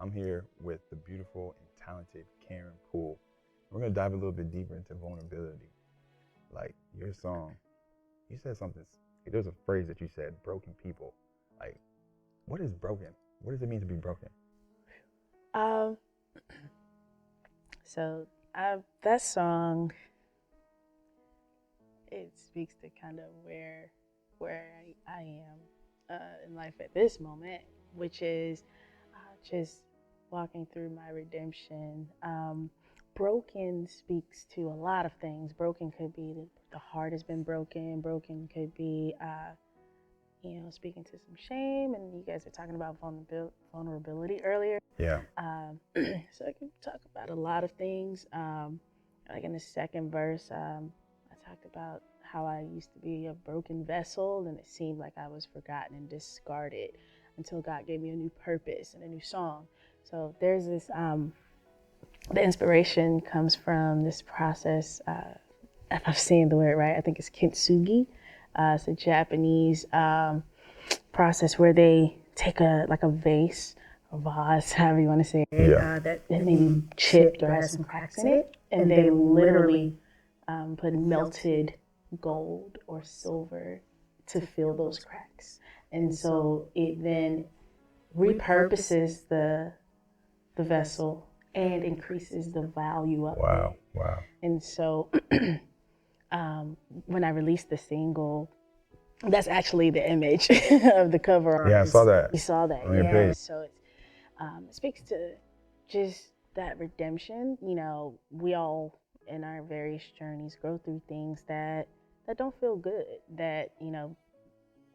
I'm here with the beautiful and talented Karen Poole. We're gonna dive a little bit deeper into vulnerability. Like your song, you said something. There's a phrase that you said, "broken people." Like, what is broken? What does it mean to be broken? Um, that song, it speaks to kind of where I am in life at this moment, which is just walking through my redemption. Broken speaks to a lot of things. Broken could be the heart has been broken. Broken could be speaking to some shame, and you guys were talking about vulnerability earlier. Yeah. So I can talk about a lot of things. Like in the second verse, I talked about how I used to be a broken vessel, and it seemed like I was forgotten and discarded until God gave me a new purpose and a new song. So there's this, the inspiration comes from this process, if I'm saying the word right, I think it's kintsugi. It's a Japanese process where they take a vase or vase, however you want to say it, that may be chipped or has some cracks in it, and they literally put melted gold or silver to fill those cracks. And so it then repurposes the vessel and increases the value of it. Wow. And so when I released the single, that's actually the image of the cover. Yeah, I saw that. You saw that, on your yeah. page. So it speaks to just that redemption. You know, we all in our various journeys go through things that don't feel good, that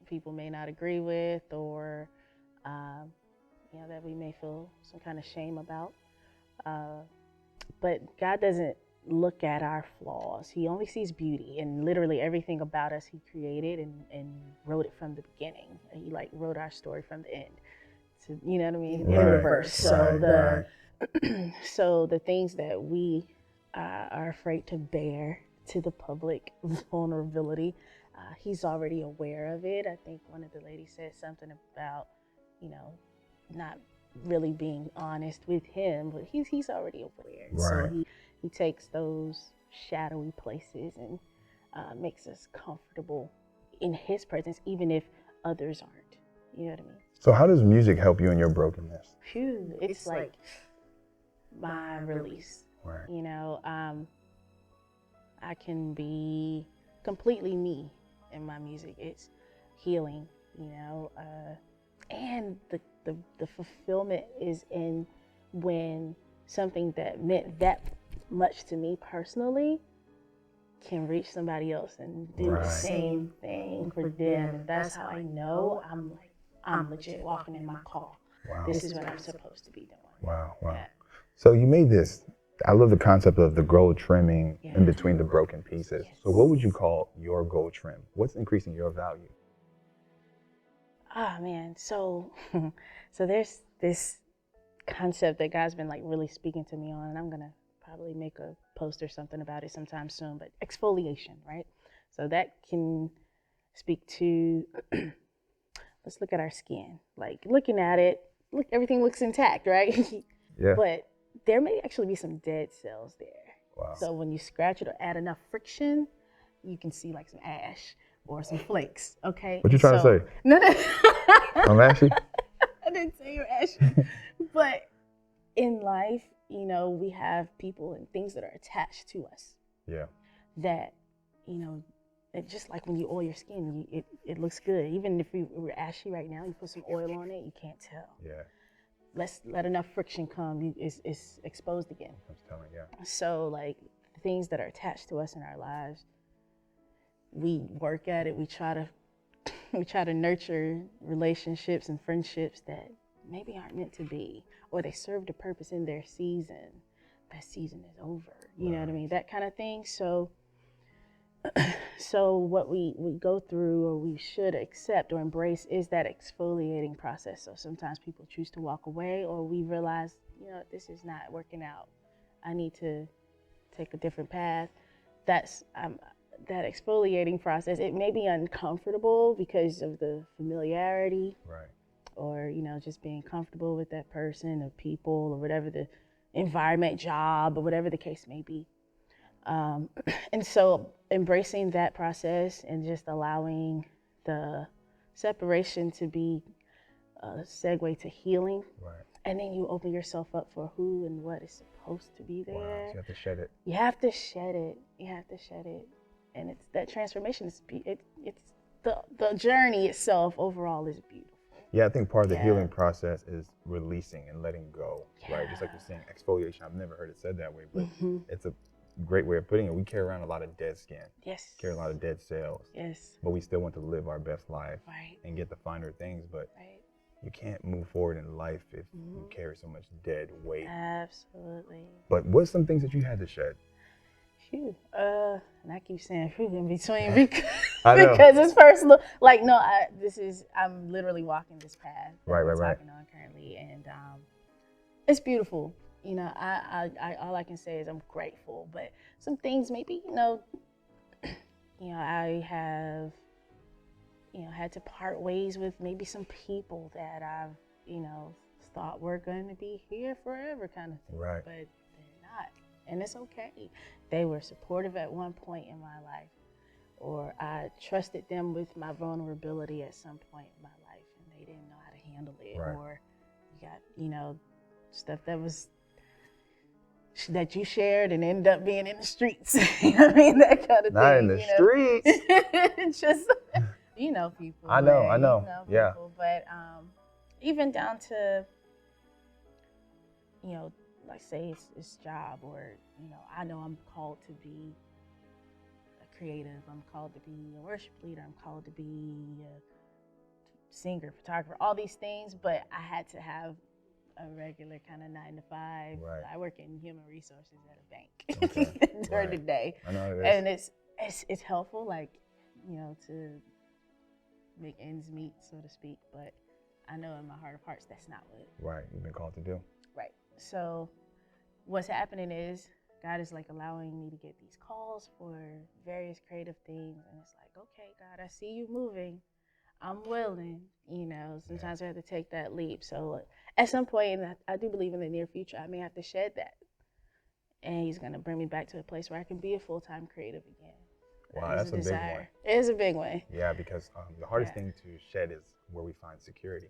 people may not agree with, or that we may feel some kind of shame about. But God doesn't look at our flaws. He only sees beauty, and literally everything about us he created and wrote it from the beginning. He wrote our story from the end. So, you know what I mean? In reverse. So so the things that we are afraid to bear to the public, vulnerability, he's already aware of it. I think one of the ladies said something about, not really being honest with him, but he's already aware. Right. So he takes those shadowy places and makes us comfortable in his presence, even if others aren't. You know what I mean? So how does music help you in your brokenness? Phew, it's like my release. Right. I can be completely me in my music. It's healing, and the fulfillment is in when something that meant that much to me personally can reach somebody else and do the same thing for them. And that's how I know I'm legit walking in my call. Wow. This is what I'm supposed to be doing. Wow. Yeah. So you made this. I love the concept of the gold trimming in between the broken pieces. Yes. So what would you call your gold trim? What's increasing your value? Man, so there's this concept that God's been really speaking to me on, and I'm gonna probably make a post or something about it sometime soon. But exfoliation, right? So that can speak to let's look at our skin. Like looking at it, look, everything looks intact, right? Yeah. But there may actually be some dead cells there. Wow. So when you scratch it or add enough friction, you can see some ash or some flakes. Okay. What you trying to say? No. I'm ashy? I didn't say you're ashy. But in life, we have people and things that are attached to us. Yeah. That, it just like when you oil your skin, it looks good. Even if you were ashy right now, you put some oil on it, you can't tell. Yeah. Let's let enough friction come, it's exposed again. I'm telling you. So the things that are attached to us in our lives, we work at it. We try to nurture relationships and friendships that maybe aren't meant to be, or they served a purpose in their season. That season is over. You know what I mean? That kind of thing. So what we go through, or we should accept or embrace, is that exfoliating process. So sometimes people choose to walk away, or we realize, this is not working out. I need to take a different path. That's that exfoliating process. It may be uncomfortable because of the familiarity. Right. or, just being comfortable with that person or people or whatever the environment, job, or whatever the case may be. And so embracing that process and just allowing the separation to be a segue to healing. Right. And then you open yourself up for who and what is supposed to be there. Wow. So you have to shed it. You have to shed it. You have to shed it. And it's that transformation is it's the journey itself overall is beautiful. Yeah, I think part of the healing process is releasing and letting go, Yeah. right? Just like you're saying, exfoliation. I've never heard it said that way, but it's a great way of putting it. We carry around a lot of dead skin. Yes. Carry a lot of dead cells. Yes. But we still want to live our best life Right. and get the finer things. But Right. you can't move forward in life if you carry so much dead weight. Absolutely. But what's some things that you had to shed? Phew. And I keep saying phew in between because, I know. because it's personal. Like, no, I'm literally walking this path that Right. I'm talking on currently, and it's beautiful. I all I can say is I'm grateful. But some things maybe, I have, had to part ways with maybe some people that I've, thought were going to be here forever, kind of thing. Right. But they're not, and it's okay. They were supportive at one point in my life, or I trusted them with my vulnerability at some point in my life, and they didn't know how to handle it. Right. Or you got, stuff that you shared and ended up being in the streets. You know what I mean? That kind of thing. Not in the streets. Just, people. I know. Yeah. People. But even down to, like say it's job, or, I know I'm called to be a creative. I'm called to be a worship leader. I'm called to be a singer, photographer, all these things. But I had to have a regular kind of 9 to 5. Right. I work in human resources at a bank during the day. I know it is. And it's helpful, like, to make ends meet, so to speak. But I know in my heart of hearts, that's not what. Right. You've been called to do. Right. So what's happening is God is like allowing me to get these calls for various creative things. And it's like, okay, God, I see you moving. I'm willing, sometimes I have to take that leap. So at some point, and I do believe in the near future, I may have to shed that. And he's going to bring me back to a place where I can be a full-time creative again. Wow, that's a big one. It is a big one. Yeah, because the hardest thing to shed is where we find security,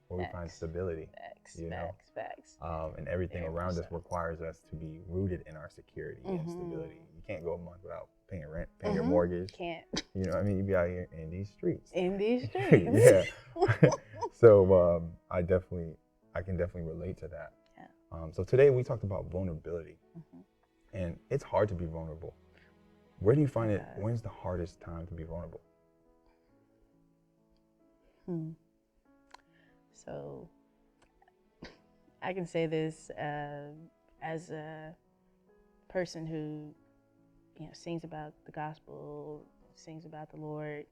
where we find stability. Facts. And everything around us requires us to be rooted in our security and stability. You can't go a month without paying rent, paying your mortgage. Can't. You know what I mean? You be out here in these streets. Yeah. So I can definitely relate to that. Yeah. So today we talked about vulnerability, and it's hard to be vulnerable. Where do you find it? When's the hardest time to be vulnerable? So I can say this as a person who, sings about the gospel, sings about the Lord.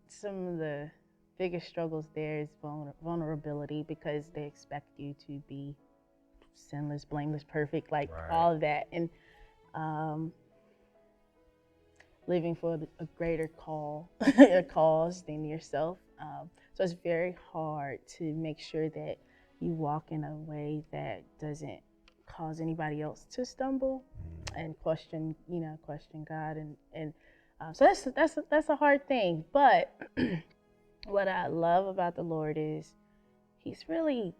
Some of the biggest struggles there is vulnerability, because they expect you to be sinless, blameless, perfect, like all of that. And living for a greater cause than yourself. So it's very hard to make sure that you walk in a way that doesn't cause anybody else to stumble and question God. And so that's a hard thing. But what I love about the Lord is he's really,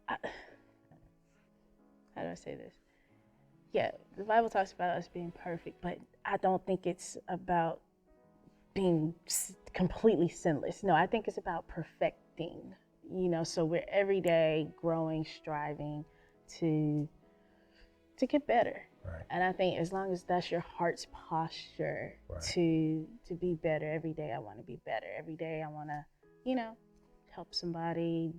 how do I say this? Yeah, the Bible talks about us being perfect, but I don't think it's about being completely sinless. No, I think it's about perfecting, so we're every day growing, striving to get better. Right. And I think as long as that's your heart's posture to be better, every day I want to be better. Every day I want to, help somebody,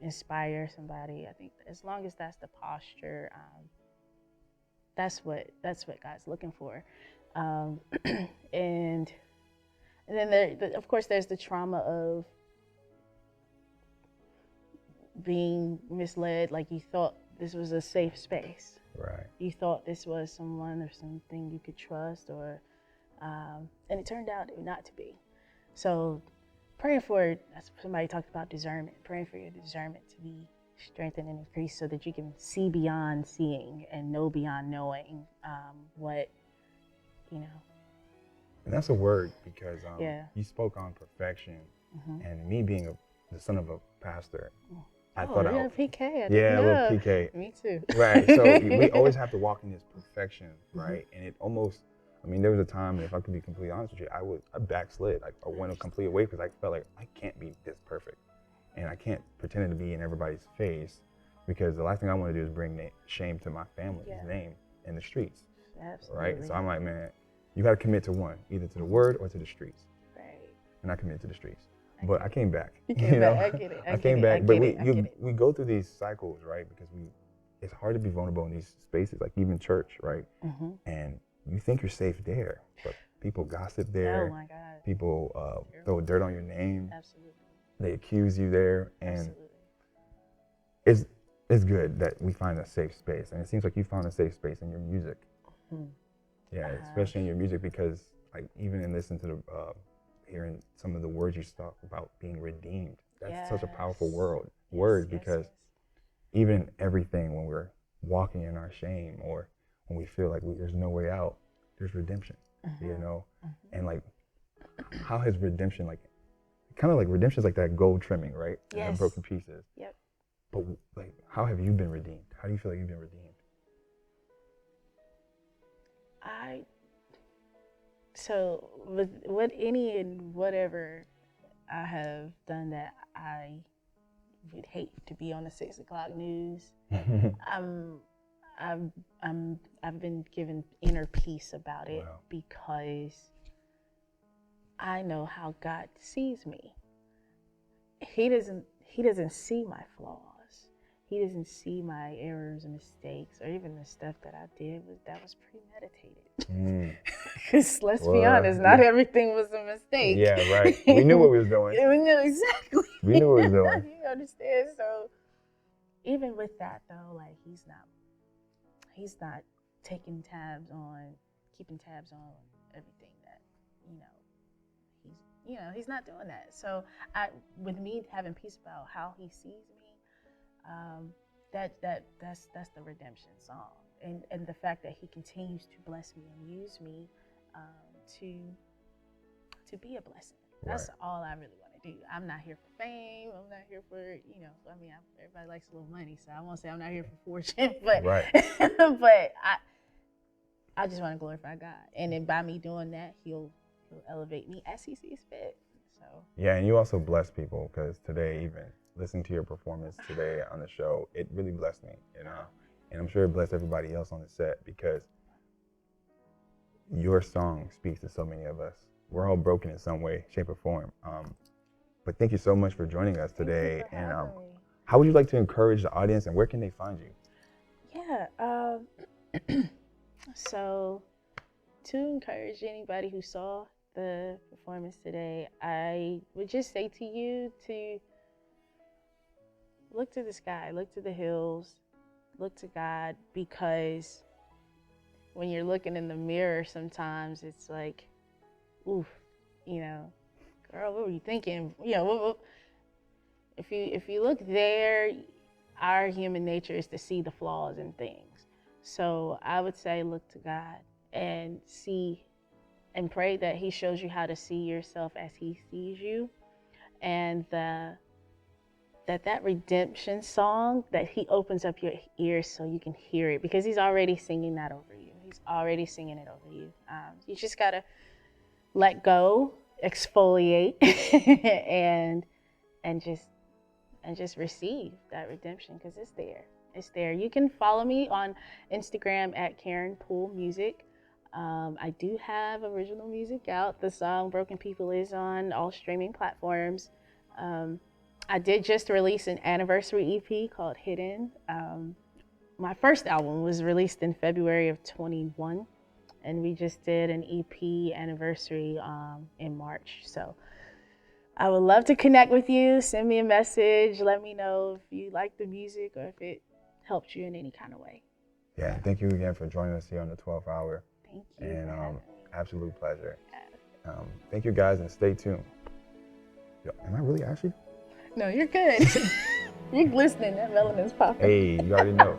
inspire somebody. I think as long as that's the posture, that's what God's looking for. And then of course there's the trauma of being misled. Like, you thought this was a safe space. Right. You thought this was someone or something you could trust, or and it turned out not to be. So praying for, somebody talked about discernment, praying for your discernment to be strengthened and increased so that you can see beyond seeing and know beyond knowing what, you know. And that's a word because Yeah. you spoke on perfection, Mm-hmm. and me being the son of a pastor, I Oh, thought you're a PK. Yeah, a little PK. Me too. Right. So we always have to walk in this perfection, right? Mm-hmm. And it almost, I mean, there was a time, and if I could be completely honest with you, I backslid. Like I went a complete away because I felt like I can't be this perfect, and I can't pretend to be in everybody's face, because the last thing I want to do is bring shame to my family's name in the streets. Absolutely. Right. So I'm like, man, you got to commit to one, either to the word or to the streets. Right. And I committed to the streets. But I came back. You came back. I get it. I came back. But we go through these cycles, right? Because it's hard to be vulnerable in these spaces, like even church, right? Mm-hmm. And you think you're safe there, but people gossip there. Oh my God. People throw dirt on your name. Absolutely. They accuse you there, and absolutely. it's good that we find a safe space, and it seems like you found a safe space in your music. Mm-hmm. Yeah, especially in your music, because like even in listening to the hearing some of the words you talk about being redeemed, that's such a powerful word because even everything, when we're walking in our shame or when we feel like there's no way out, there's redemption, you know. And like, how has redemption, like kind of like redemption is like that gold trimming, right? Yes. And the broken pieces. Yep. But like, how have you been redeemed? How do you feel like you've been redeemed? So with any and whatever I have done that I would hate to be on the 6 o'clock news, I've been given inner peace about it. Wow. Because I know how God sees me. He doesn't see my flaws. He doesn't see my errors and mistakes, or even the stuff that I did that was premeditated. Because let's be honest, not everything was a mistake. Yeah, right. We knew what we was doing. We knew exactly. We knew what we was doing. You understand? So even with that though, like he's not keeping tabs on everything that, he's not doing that. So with me having peace about how he sees me, that's the redemption song, and the fact that he continues to bless me and use me to be a blessing. That's all I really want to do. I'm not here for fame. I'm not here for, everybody likes a little money, so I won't say I'm not here for fortune, but but I just want to glorify God, and then by me doing that, He'll elevate me as He sees fit. So yeah, and you also bless people, because today, even listening to your performance today on the show, it really blessed me, and I'm sure it blessed everybody else on the set, because your song speaks to so many of us. We're all broken in some way, shape, or form. But thank you so much for joining us today. And how would you like to encourage the audience, and where can they find you? Yeah. So to encourage anybody who saw the performance today, I would just say to you to look to the sky, look to the hills, look to God, because when you're looking in the mirror, sometimes it's like, oof, girl, what were you thinking? If you look there, our human nature is to see the flaws in things. So I would say look to God and see and pray that He shows you how to see yourself as He sees you, and that redemption song, that He opens up your ears so you can hear it, because He's already singing that over you. He's already singing it over you. You just gotta let go, exfoliate, and just receive that redemption, because it's there. It's there. You can follow me on Instagram at Karen Poole Music. I do have original music out. The song Broken People is on all streaming platforms. I did just release an anniversary EP called Hidden. My first album was released in February of 21, and we just did an EP anniversary in March. So I would love to connect with you. Send me a message. Let me know if you like the music or if it helped you in any kind of way. Yeah, thank you again for joining us here on the 12th Hour. Thank you. And absolute pleasure. Thank you guys, and stay tuned. Yo, am I really ashy? No, you're good. You're glistening. That melanin's popping. Hey, you already know.